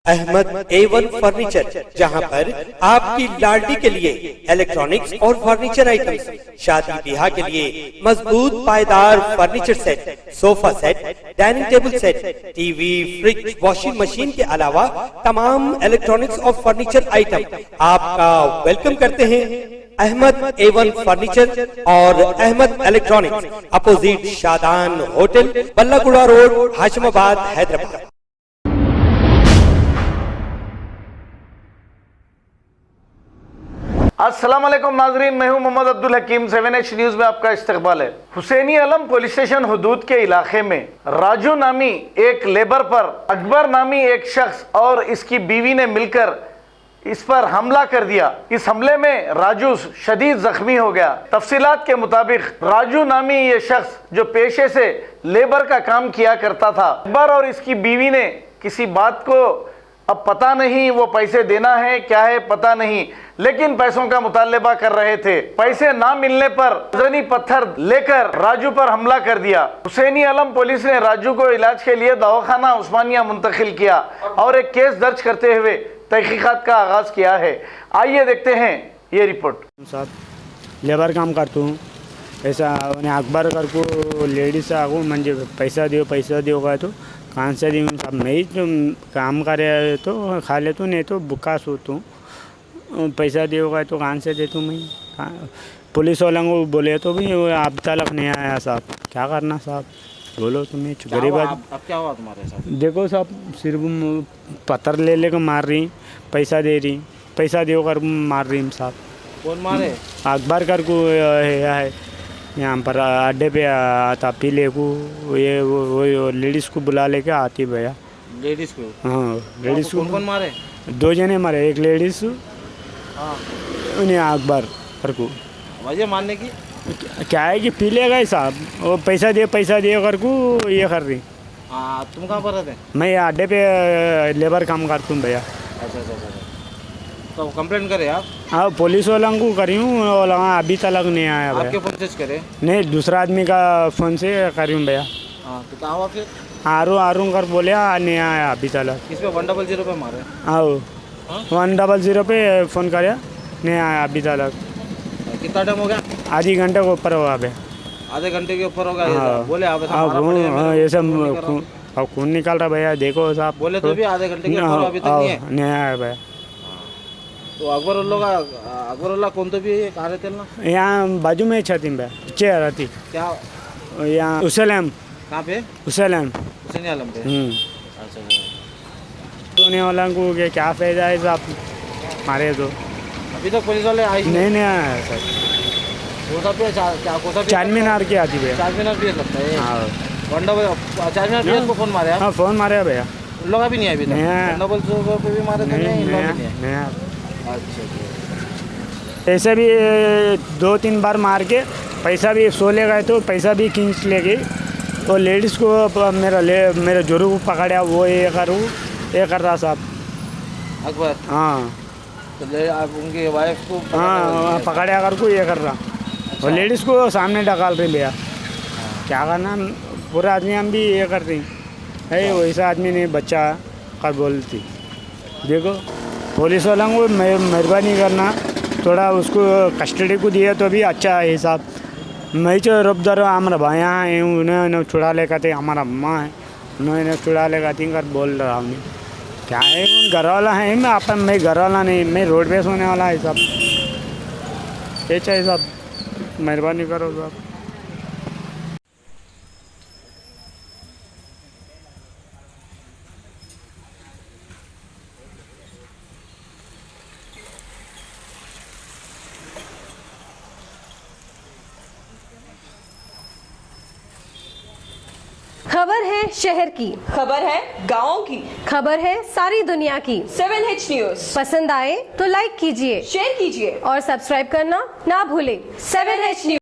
Ahmad A1 furniture, जहां पर आपकी लाडली के लिए इलेक्ट्रॉनिक्स और फर्नीचर आइटम्स, शादी ब्याह के लिए मजबूत पायदार furniture set, sofa set, dining table set, TV, fridge, washing machine के अलावा तमाम इलेक्ट्रॉनिक्स और फर्नीचर आइटम आपका वेलकम करते हैं। अहमद A1 फर्नीचर और Ahmed electronics, opposite Shadan hotel, Ballaguda road, Hashimabad, Hyderabad. अस्सलाम वालेकुम नाजरीन, मैं हूं मोहम्मद अब्दुल हकीम। 7H न्यूज़ में आपका इस्तकबाल है। हुसैनी आलम पुलिस स्टेशन हदूद के इलाके में राजू नामी एक लेबर पर अकबर नामी एक शख्स और इसकी बीवी ने मिलकर इस पर हमला कर दिया। इस हमले में राजू शदीद जख्मी हो गया। तफसीलात के मुताबिक राजू नामी ये शख्स जो पेशे से लेबर का काम किया करता था, अकबर और इसकी बीवी ने किसी बात को, अब पता नहीं वो पैसे देना है क्या है पता नहीं, लेकिन पैसों का मुतालबा कर रहे थे। पैसे ना मिलने पर वजनी पत्थर लेकर राजू पर हमला कर दिया। हुसैनी आलम पुलिस ने राजू को इलाज के लिए दवाखाना उस्मानिया मुंतकिल किया और एक केस दर्ज करते हुए तहकीकात का आगाज किया है। आइए देखते हैं ये रिपोर्ट। साहब लेबर काम करता हूँ, ऐसा अकबर कर को लेडीज आगो म्हणजे पैसा दो का तो कहाँ से दी साहब, मैं ही तो काम करे तो खा लेता हूँ, नहीं तो भूखा सोता हूँ। पैसा दियोगा तो कहाँ से देता हूँ मैं। पुलिस वालों को बोले तो भी वो अब तक नहीं आया साहब, क्या करना साहब, बोलो तुम्हें गरीब। अब क्या हुआ तुम्हारे साथ? देखो साहब, सिर्फ पत्थर ले कर मार रही, पैसा दे रही, पैसा दो कर मार रही साहब। कौन मारे? अकबर कर को है यहाँ पर अड्डे पे आता पीले को, ये वो लेडीज़ को बुला लेके आती भैया। लेडीज़ को? हाँ लेडीज़ को। कौन मारे? दो जने मारे, एक लेडीज़ हाँ उन्हें अकबर कर को। वजह मारने की क्या है कि पी लेगा साहब, वो पैसा दे कर को ये कर रही। हाँ, तुम कहाँ पर रहते? मैं अड्डे पे लेबर काम करता हूँ भैया। अच्छा, तो कंप्लेंट करे आप? हाँ पुलिस वालों को करी हूँ, अभी तक नहीं आया भैया। आपके फोन से करे? नहीं, दूसरा आदमी का फ़ोन से करी हूँ भैया। हाँ, तो कहाँ हुआ फिर? आरू कर बोले नहीं आया अभी तक। किस पे 100 पे मारे? हाँ 100 पे फ़ोन कराया, नहीं आया अभी तक। कितना टाइम हो गया? आधी घंटे के ऊपर हुआ भैया। आधे घंटे के ऊपर होगा? हाँ बोले आप ये सब खून निकाल रहा भैया, देखो साहब। बोले तो भी आधे घंटे के ऊपर अभी तक नहीं है? नहीं आया भैया। तो अकबर कौन तो भी कहाँ रहते ना? यहाँ बाजू में छती भैया, चेयर रहती क्या यहाँ हुसैन। कहाँ पे? हुसैन हुसैनी आलम पे। अच्छा, सोने वाला को क्या फायदा है साहब, मारे तो अभी तक पुलिस वाले आए नहीं आया सर। चार मीनार की आती भैया। चार मीनार भी लगता है? हाँ 4 मिनट को फोन मारे? हाँ फ़ोन मारे भैया। उन लोग अभी नहीं आए अभी तक? 100 पे भी मारे थे? नहीं। अच्छा, ऐसे भी 2-3 बार मार के पैसा भी सोले गए तो पैसा भी खींच ले गई। तो लेडीज़ को मेरे जोरू को पकड़ा, वो ये कर रहा साहब अकबर। हाँ तो आप उनकी वाइफ को? हाँ पकड़ा कर को ये कर रहा। अच्छा। और लेडीज़ को सामने डाल रही भैया, क्या करना, पूरा आदमी हम भी ये कर रही है। वैसा आदमी नहीं बच्चा कर बोलती। देखो पुलिस वालों को मेहरबानी करना, थोड़ा उसको कस्टडी को दिया तो भी अच्छा है साहब। मैं जो रबदार हमारा भाया है, उन्हें छुड़ा ले कहते, हमारा अम्मा है, उन्होंने छुड़ा ले कहती कर बोल रहा हूँ। क्या है उन घर वाला है, मैं घर वाला नहीं, मैं रोड पे सोने वाला है साहब। ये चाहिए साहब, मेहरबानी करो साहब। खबर है शहर की, खबर है गाँव की, खबर है सारी दुनिया की। 7H न्यूज़ पसंद आए तो लाइक कीजिए, शेयर कीजिए और सब्सक्राइब करना ना भूलें। 7H news.